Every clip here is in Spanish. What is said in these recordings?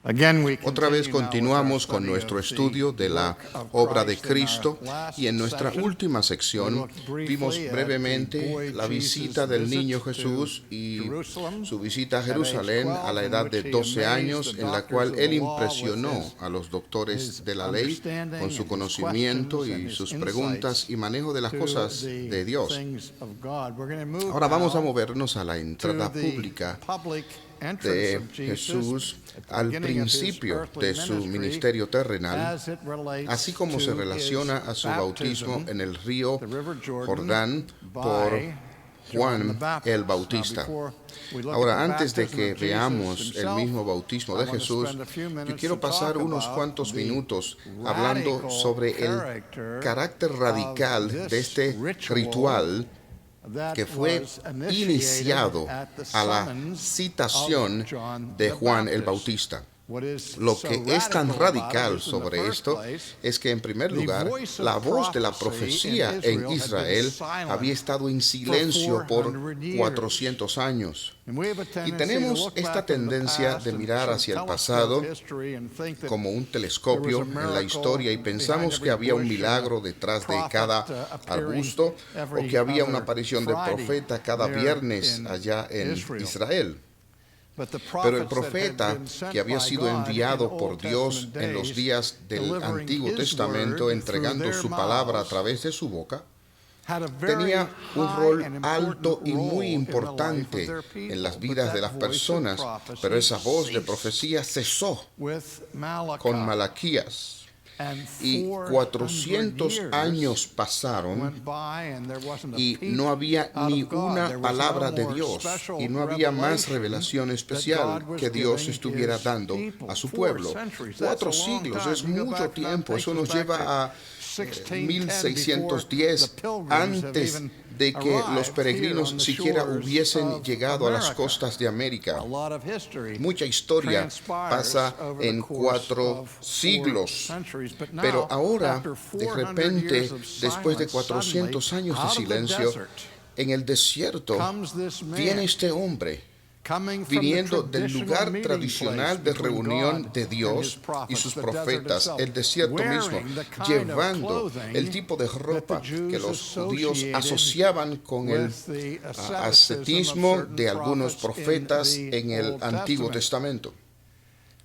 Otra vez continuamos con nuestro estudio de la obra de Cristo y en nuestra última sección vimos brevemente la visita del niño Jesús y su visita a Jerusalén a la edad de 12 años, en la cual él impresionó a los doctores de la ley con su conocimiento y sus preguntas y manejo de las cosas de Dios. Ahora vamos a movernos a la entrada pública de Jesús al principio de su ministerio terrenal, así como se relaciona a su bautismo en el río Jordán por Juan el Bautista. Ahora, antes de que veamos el mismo bautismo de Jesús, yo quiero pasar unos cuantos minutos hablando sobre el carácter radical de este ritual que fue iniciado a la citación de Juan el Bautista. Lo que es tan radical sobre esto es que, en primer lugar, la voz de la profecía en Israel había estado en silencio por 400 años. Y tenemos esta tendencia de mirar hacia el pasado como un telescopio en la historia y pensamos que había un milagro detrás de cada arbusto o que había una aparición de profeta cada viernes allá en Israel. Pero el profeta que había sido enviado por Dios en los días del Antiguo Testamento, entregando su palabra a través de su boca, tenía un rol alto y muy importante en las vidas de las personas, pero esa voz de profecía cesó con Malaquías. Y 400 años pasaron y no había ni una palabra de Dios y no había más revelación especial que Dios estuviera dando a su pueblo. 4 siglos es mucho tiempo, eso nos lleva a 1610, antes de que los peregrinos siquiera hubiesen llegado a las costas de América. Mucha historia pasa en 4 siglos. Pero ahora, de repente, después de 400 años de silencio, en el desierto viene este hombre viniendo del lugar tradicional de reunión de Dios y sus profetas, el desierto mismo, llevando el tipo de ropa que los judíos asociaban con el ascetismo de algunos profetas en el Antiguo Testamento.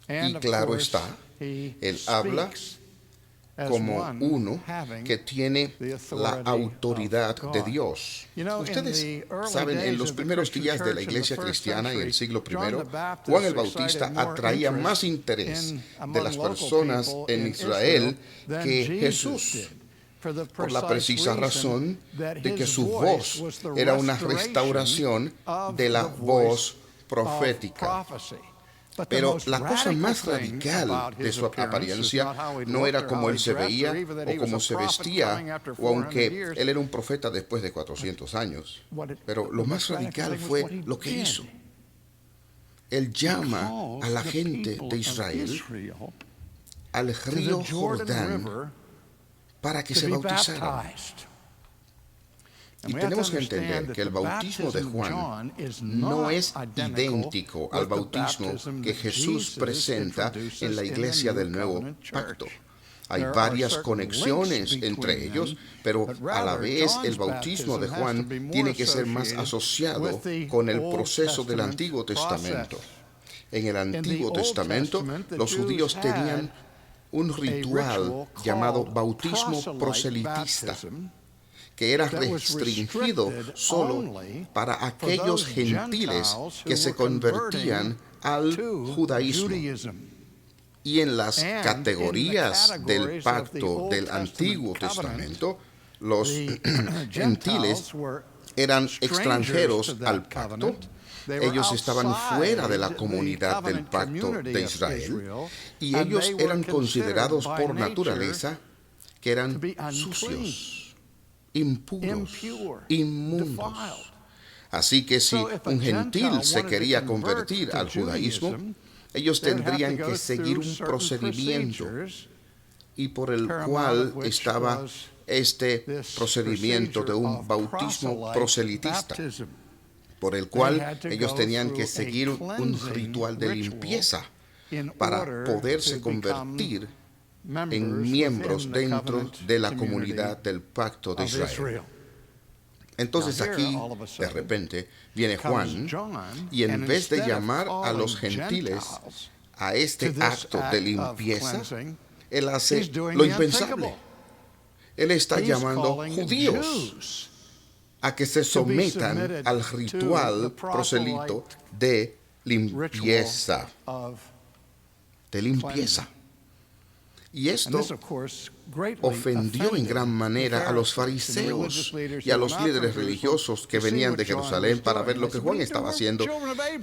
Y claro está, él habla como uno que tiene la autoridad de Dios. Ustedes saben, en los primeros días de la iglesia cristiana en el siglo I, Juan el Bautista atraía más interés de las personas en Israel que Jesús, por la precisa razón de que su voz era una restauración de la voz profética. Pero la cosa más radical de su apariencia no era cómo él se veía o cómo se vestía, o aunque él era un profeta después de 400 años. Pero lo más radical fue lo que hizo. Él llama a la gente de Israel al río Jordán para que se bautizaran. Y tenemos que entender que el bautismo de Juan no es idéntico al bautismo que Jesús presenta en la iglesia del Nuevo Pacto. Hay varias conexiones entre ellos, pero a la vez el bautismo de Juan tiene que ser más asociado con el proceso del Antiguo Testamento. En el Antiguo Testamento, los judíos tenían un ritual llamado bautismo proselitista, que era restringido solo para aquellos gentiles que se convertían al judaísmo. Y en las categorías del pacto del Antiguo Testamento, los gentiles eran extranjeros al pacto. Ellos estaban fuera de la comunidad del pacto de Israel y ellos eran considerados por naturaleza que eran sucios, impuros, inmundos. Así que si un gentil se quería convertir al judaísmo, ellos tendrían que seguir un procedimiento, y por el cual estaba este procedimiento de un bautismo proselitista, por el cual ellos tenían que seguir un ritual de limpieza para poderse convertir en miembros dentro de la comunidad del pacto de Israel. Entonces aquí, de repente, viene Juan y en vez de llamar a los gentiles a este acto de limpieza, él hace lo impensable. Él está llamando judíos a que se sometan al ritual proselito de limpieza. Y esto ofendió en gran manera a los fariseos y a los líderes religiosos que venían de Jerusalén para ver lo que Juan estaba haciendo.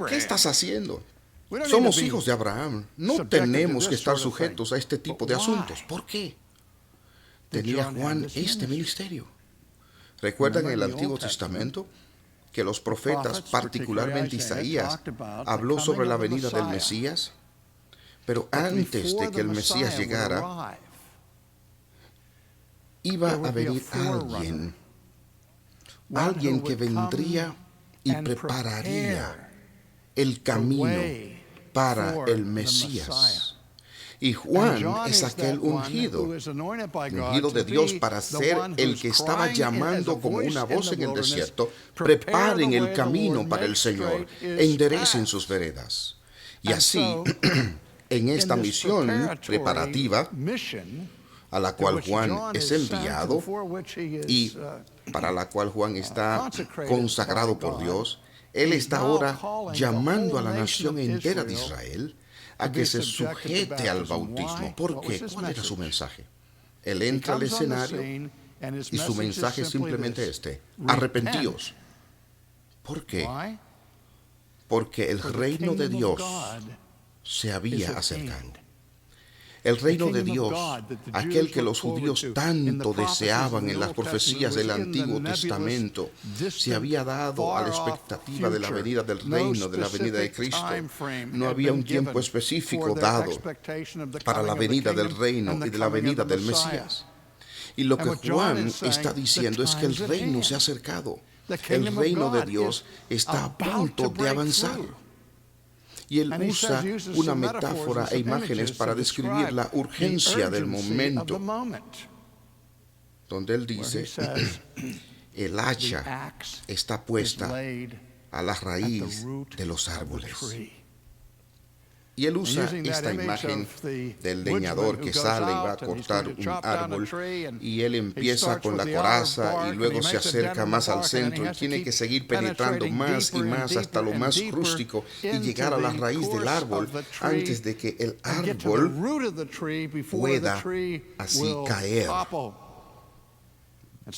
¿Qué estás haciendo? Somos hijos de Abraham. No tenemos que estar sujetos a este tipo de asuntos. ¿Por qué tenía Juan este ministerio? ¿Recuerdan en el Antiguo Testamento que los profetas, particularmente Isaías, habló sobre la venida del Mesías? Pero antes de que el Mesías llegara, iba a venir alguien que vendría y prepararía el camino para el Mesías. Y Juan es aquel ungido de Dios para ser el que estaba llamando como una voz en el desierto: preparen el camino para el Señor, enderecen sus veredas. Y así, en esta misión preparativa a la cual Juan es enviado y para la cual Juan está consagrado por Dios, él está ahora llamando a la nación entera de Israel a que se sujete al bautismo. ¿Por qué? ¿Cuál era su mensaje? Él entra al escenario y su mensaje es simplemente arrepentíos. ¿Por qué? Porque el reino de Dios se había acercado. El reino de Dios, aquel que los judíos tanto deseaban en las profecías del Antiguo Testamento, se había dado a la expectativa de la venida del reino, de la venida de Cristo. No había un tiempo específico dado para la venida del reino y de la venida del Mesías. Y lo que Juan está diciendo es que el reino se ha acercado. El reino de Dios está a punto de avanzar. Y él usa una metáfora e imágenes para describir la urgencia del momento, donde él dice: el hacha está puesta a la raíz de los árboles. Y él usa esta imagen del leñador que sale y va a cortar un árbol, y él empieza con la coraza y luego se acerca más al centro y tiene que seguir penetrando más y más hasta lo más rústico y llegar a la raíz del árbol antes de que el árbol pueda así caer.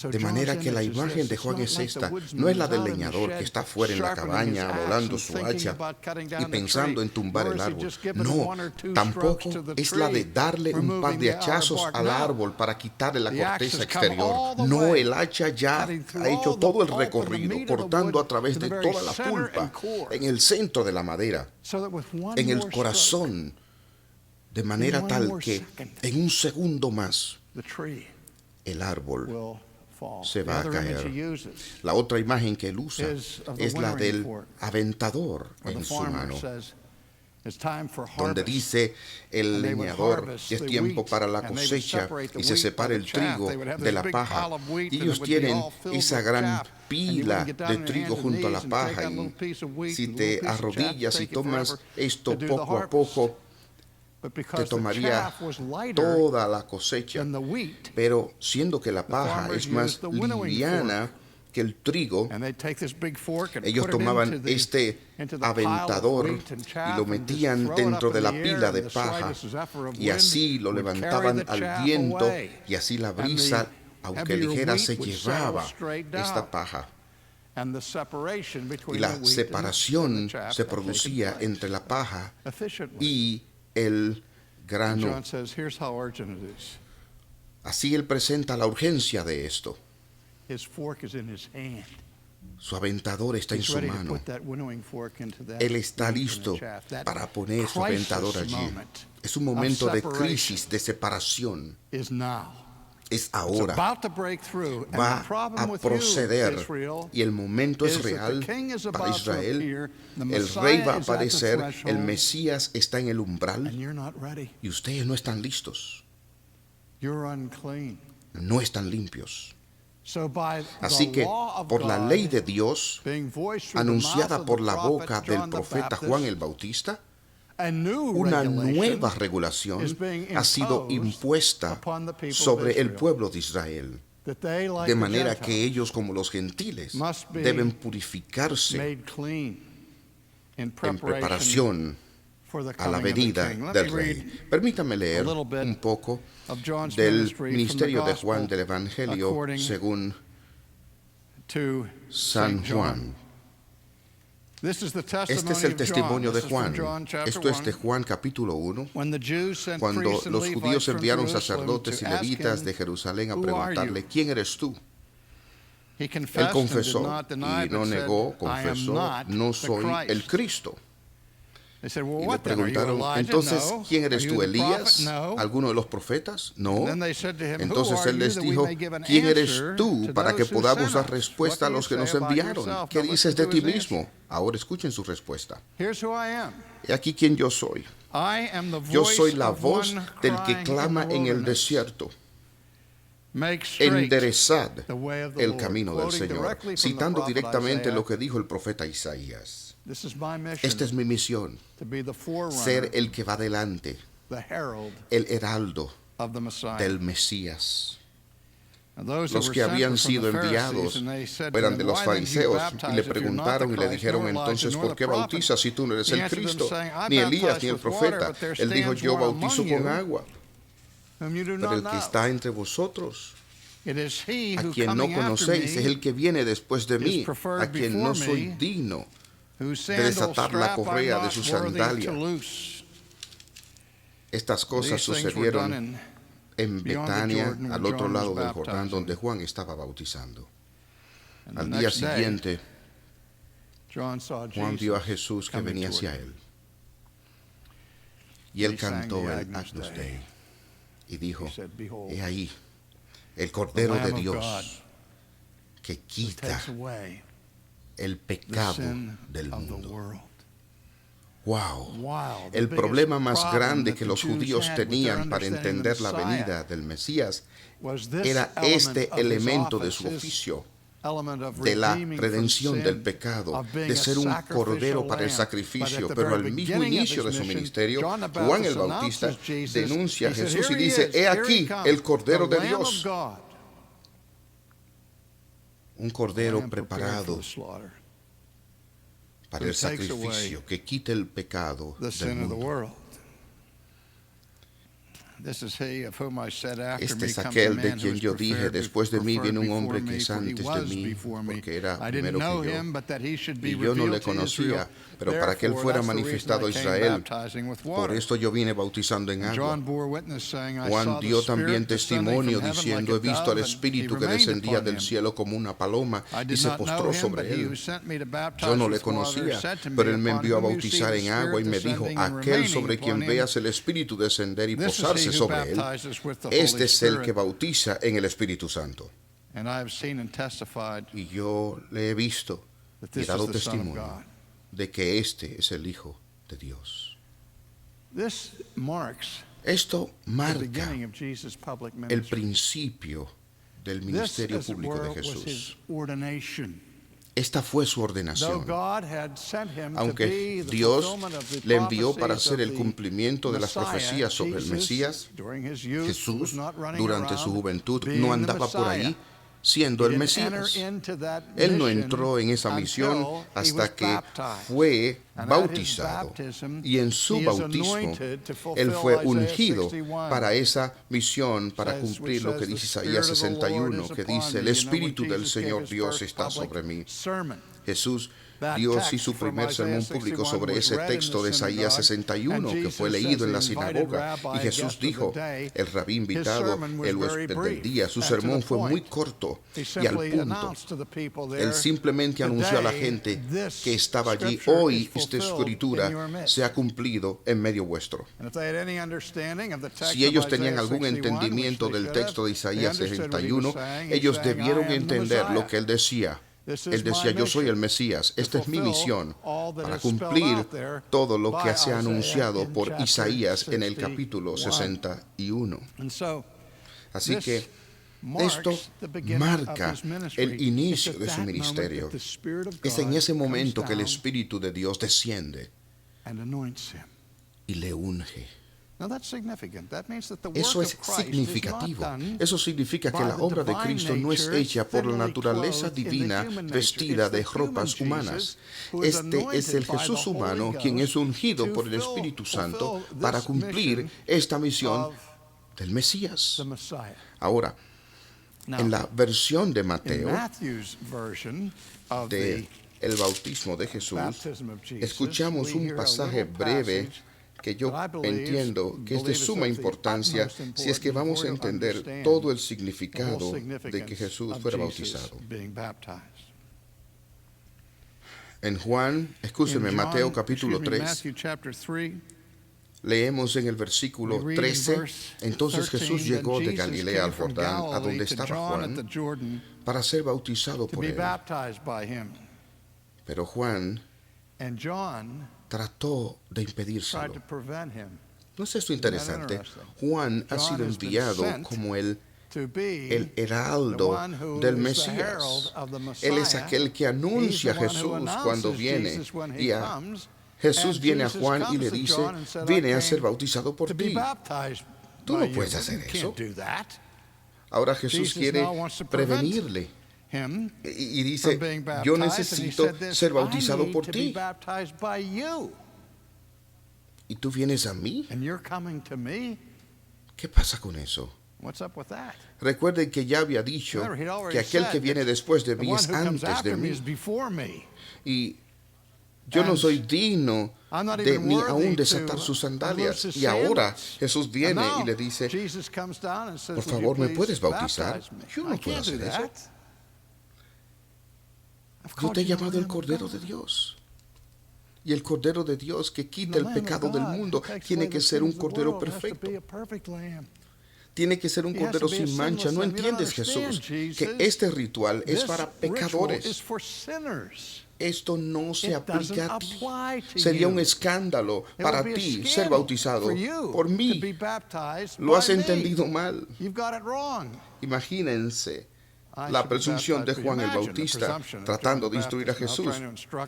De manera que la imagen de Juan es esta: no es la del leñador que está fuera en la cabaña volando su hacha y pensando en tumbar el árbol. No, tampoco es la de darle un par de hachazos al árbol para quitarle la corteza exterior. No, el hacha ya ha hecho todo el recorrido, cortando a través de toda la pulpa, en el centro de la madera, en el corazón, de manera tal que en un segundo más el árbol se va a caer. La otra imagen que él usa es la del aventador en su mano, donde dice el leñador: es tiempo para la cosecha, y se separa el trigo de la paja. Y ellos tienen esa gran pila de trigo junto a la paja, y si te arrodillas y tomas esto poco a poco, te tomaría toda la cosecha. Pero siendo que la paja es más liviana que el trigo, ellos tomaban este aventador y lo metían dentro de la pila de paja, y así lo levantaban al viento, y así la brisa, aunque ligera, se llevaba esta paja. Y la separación se producía entre la paja y el grano. Así él presenta la urgencia de esto. Su aventador está en su mano. Él está listo para poner su aventador allí. Es un momento de crisis, de separación. es ahora, va a proceder y el momento es real para Israel. El rey va a aparecer, el Mesías está en el umbral y ustedes no están listos, no están limpios. Así que por la ley de Dios, anunciada por la boca del profeta Juan el Bautista, una nueva regulación ha sido impuesta sobre el pueblo de Israel, de manera que ellos, como los gentiles, deben purificarse en preparación a la venida del Rey. Permítame leer un poco del ministerio de Juan del Evangelio según San Juan. Este es el testimonio de Juan. Esto es de Juan capítulo 1. Cuando los judíos enviaron sacerdotes y levitas de Jerusalén a preguntarle, ¿quién eres tú? Él confesó y no negó, confesó, no soy el Cristo. Y le preguntaron, entonces, ¿quién eres tú, Elías? ¿Alguno de los profetas? No. Entonces él les dijo, ¿quién eres tú para que podamos dar respuesta a los que nos enviaron? ¿Qué dices de ti mismo? Ahora escuchen su respuesta. He aquí quién yo soy. Yo soy la voz del que clama en el desierto. Enderezad el camino del Señor. Citando directamente lo que dijo el profeta Isaías. Esta es mi misión, ser el que va delante, el heraldo del Mesías. Los que habían sido enviados eran de los fariseos y le preguntaron y le dijeron, entonces, ¿por qué bautizas si tú no eres el Cristo, ni Elías, ni el profeta? Él dijo, yo bautizo con agua, pero el que está entre vosotros, a quien no conocéis, es el que viene después de mí, a quien no soy digno de desatar la correa de su sandalia. Estas cosas sucedieron en Betania, al otro lado del Jordán, donde Juan estaba bautizando. Al día siguiente, Juan vio a Jesús que venía hacia él. Y él cantó el Agnus Dei y dijo, he ahí el Cordero de Dios que quita el pecado del mundo. Wow. El problema más grande que los judíos tenían para entender la venida del Mesías era este elemento de su oficio, de la redención del pecado, de ser un cordero para el sacrificio. Pero al mismo inicio de su ministerio, Juan el Bautista denuncia a Jesús y dice, he aquí el Cordero de Dios. Un cordero preparado para el sacrificio que quite el pecado del mundo. Este es aquel de quien yo dije, después de mí viene un hombre que es antes de mí, porque era primero que yo, y yo no le conocía, pero para que él fuera manifestado a Israel, por esto yo vine bautizando en agua. Juan dio también testimonio diciendo, he visto al Espíritu que descendía del cielo como una paloma y se postró sobre él. Yo no le conocía, pero él me envió a bautizar en agua y me dijo, aquel sobre quien veas el Espíritu descender y posarse sobre él, este es el que bautiza en el Espíritu Santo. Y yo le he visto y dado testimonio de que este es el Hijo de Dios. Esto marca el principio del ministerio público de Jesús. Esta fue su ordenación. Aunque Dios le envió para hacer el cumplimiento de las profecías sobre el Mesías, Jesús, durante su juventud, no andaba por ahí siendo el Mesías. Él no entró en esa misión hasta que fue bautizado. Y en su bautismo, él fue ungido para esa misión, para cumplir lo que dice Isaías 61, que dice, el Espíritu del Señor Dios está sobre mí. Jesús dio sí su primer sermón público sobre ese texto de Isaías 61 que fue leído en la sinagoga. Y Jesús dijo, el rabí invitado, el huésped del día, su sermón fue muy corto y al punto. Él simplemente anunció a la gente que estaba allí, hoy esta escritura se ha cumplido en medio vuestro. Si ellos tenían algún entendimiento del texto de Isaías 61, ellos debieron entender lo que él decía. Él decía, yo soy el Mesías, esta es mi misión, para cumplir todo lo que se ha anunciado por Isaías en el capítulo 61. Así que esto marca el inicio de su ministerio. Es en ese momento que el Espíritu de Dios desciende y le unge. Eso es significativo. Eso significa que la obra de Cristo no es hecha por la naturaleza divina vestida de ropas humanas. Este es el Jesús humano quien es ungido por el Espíritu Santo para cumplir esta misión del Mesías. Ahora, en la versión de Mateo, de el bautismo de Jesús, escuchamos un pasaje breve que yo entiendo que es de suma importancia si es que vamos a entender todo el significado de que Jesús fuera bautizado. En Mateo capítulo 3, leemos en el versículo 13, entonces Jesús llegó de Galilea al Jordán, a donde estaba Juan, para ser bautizado por él. Pero Juan trató de impedírselo. ¿No es esto interesante? Juan ha sido enviado como el heraldo del Mesías. Él es aquel que anuncia a Jesús cuando viene. Y Jesús viene a Juan y le dice, viene a ser bautizado por ti. Tú no puedes hacer eso. Ahora Jesús quiere prevenirle. Y dice, yo necesito ser bautizado por ti. ¿Y tú vienes a mí? ¿Qué pasa con eso? Recuerden que ya había dicho que aquel que viene después de mí es antes de mí. Y yo no soy digno de ni aún desatar sus sandalias. Y ahora Jesús viene y le dice, por favor, ¿me puedes bautizar? Yo no puedo hacer eso. Yo te he llamado el Cordero de Dios. Y el Cordero de Dios que quita el pecado del mundo tiene que ser un Cordero perfecto. Tiene que ser un Cordero sin mancha. ¿No entiendes, Jesús, que este ritual es para pecadores? Esto no se aplica a ti. Sería un escándalo para ti ser bautizado por mí. Lo has entendido mal. Imagínense la presunción de Juan el Bautista tratando de instruir a Jesús.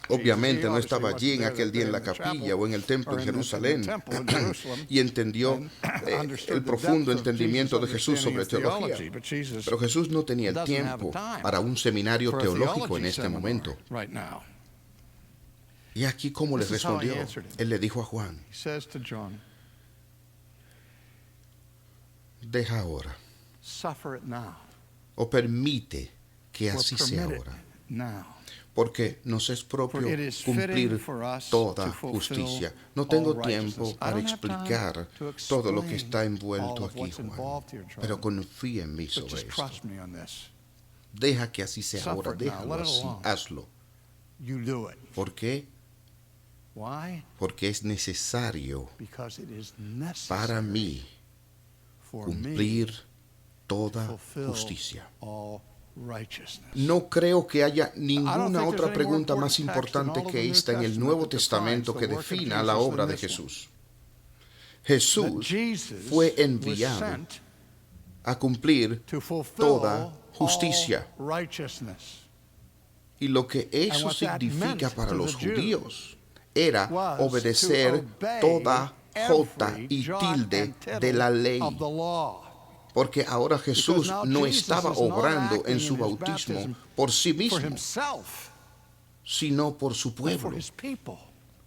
Obviamente no estaba allí en aquel día en la capilla o en el templo en Jerusalén y entendió el profundo entendimiento de Jesús sobre teología. Pero Jesús no tenía el tiempo para un seminario teológico en este momento. Y aquí cómo le respondió. Él le dijo a Juan, deja ahora o permite que así sea ahora, porque nos es propio cumplir toda justicia. No tengo tiempo para explicar todo lo que está envuelto aquí, Juan, pero confía en mí sobre esto. Deja que así sea ahora, déjalo así, hazlo. ¿Por qué? Porque es necesario para mí cumplir toda justicia. No creo que haya ninguna otra pregunta más importante que esta en el Nuevo Testamento que defina la obra de Jesús. Jesús fue enviado a cumplir toda justicia. Y lo que eso significa para los judíos era obedecer toda jota y tilde de la ley. Porque ahora Jesús no estaba obrando en su bautismo por sí mismo, sino por su pueblo.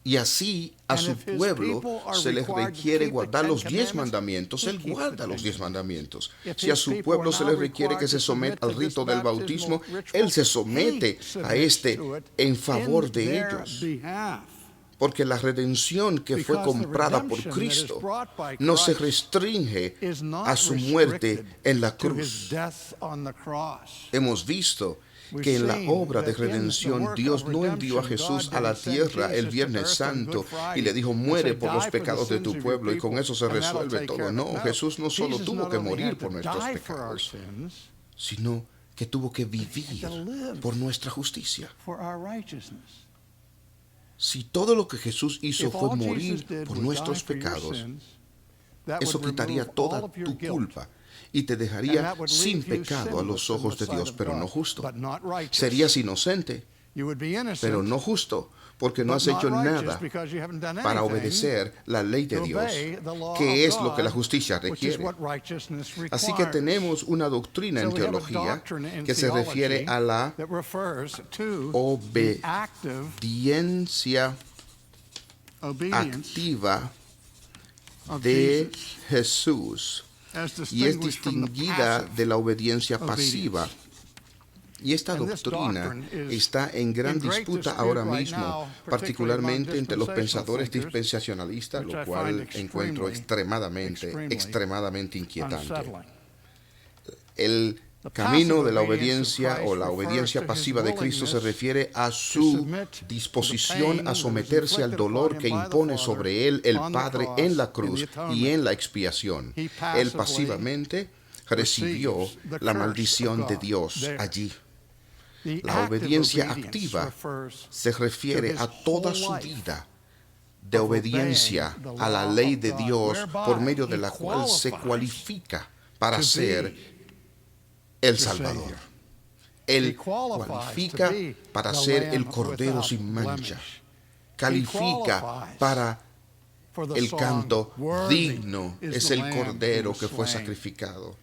Y así a su pueblo se les requiere guardar los 10 mandamientos. Él guarda los 10 mandamientos. Si a su pueblo se les requiere que se someta al rito del bautismo, Él se somete a este en favor de ellos. Porque la redención que fue comprada por Cristo no se restringe a su muerte en la cruz. Hemos visto que en la obra de redención Dios no envió a Jesús a la tierra el Viernes Santo y le dijo, muere por los pecados de tu pueblo y con eso se resuelve todo. No, Jesús no solo tuvo que morir por nuestros pecados, sino que tuvo que vivir por nuestra justicia. Si todo lo que Jesús hizo fue morir por nuestros pecados, eso quitaría toda tu culpa y te dejaría sin pecado a los ojos de Dios, pero no justo. Serías inocente, pero no justo, porque no has hecho nada para obedecer la ley de Dios, que es lo que la justicia requiere. Así que tenemos una doctrina en teología que se refiere a la obediencia activa de Jesús, y es distinguida de la obediencia pasiva. Y esta doctrina está en gran disputa ahora mismo, particularmente entre los pensadores dispensacionalistas, lo cual encuentro extremadamente inquietante. El camino de la obediencia o la obediencia pasiva de Cristo se refiere a su disposición a someterse al dolor que impone sobre él el Padre en la cruz y en la expiación. Él pasivamente recibió la maldición de Dios allí. La obediencia activa se refiere a toda su vida de obediencia a la ley de Dios por medio de la cual se cualifica para ser el Salvador. Él cualifica para ser el Cordero sin mancha. Califica para el canto digno. Es el Cordero que fue sacrificado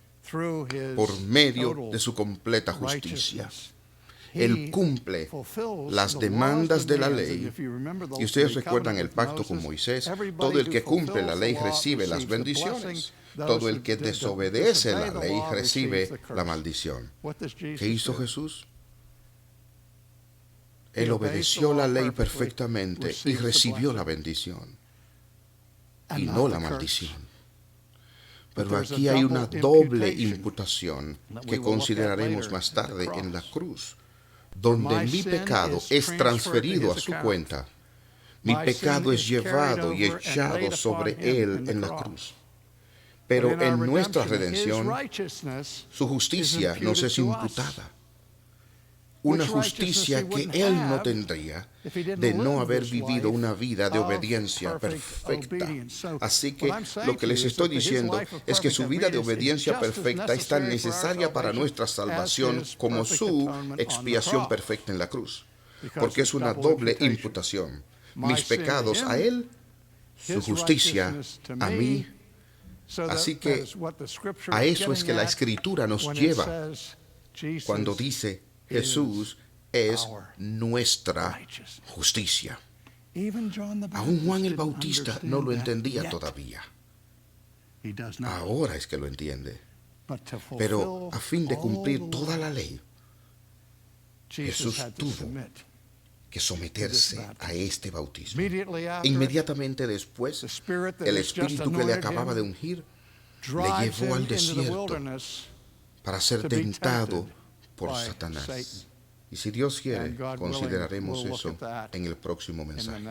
por medio de su completa justicia. Él cumple las demandas de la ley. Y ustedes recuerdan el pacto con Moisés. Todo el que cumple la ley recibe las bendiciones. Todo el que desobedece la ley recibe la maldición. ¿Qué hizo Jesús? Él obedeció la ley perfectamente y recibió la bendición y no la maldición. Pero aquí hay una doble imputación que consideraremos más tarde en la cruz, donde mi pecado es transferido a su cuenta. Mi pecado es llevado y echado sobre él en la cruz. Pero en nuestra redención, su justicia nos es imputada. Una justicia que él no tendría de no haber vivido una vida de obediencia perfecta. Así que lo que les estoy diciendo es que su vida de obediencia perfecta es tan necesaria para nuestra salvación como su expiación perfecta en la cruz. Porque es una doble imputación. Mis pecados a él, su justicia a mí. Así que a eso es que la Escritura nos lleva cuando dice Jesús es nuestra justicia. Aún Juan el Bautista no lo entendía todavía. Ahora es que lo entiende. Pero a fin de cumplir toda la ley, Jesús tuvo que someterse a este bautismo. Inmediatamente después, el Espíritu que le acababa de ungir le llevó al desierto para ser tentado por Satanás. Y si Dios quiere, consideraremos eso en el próximo mensaje.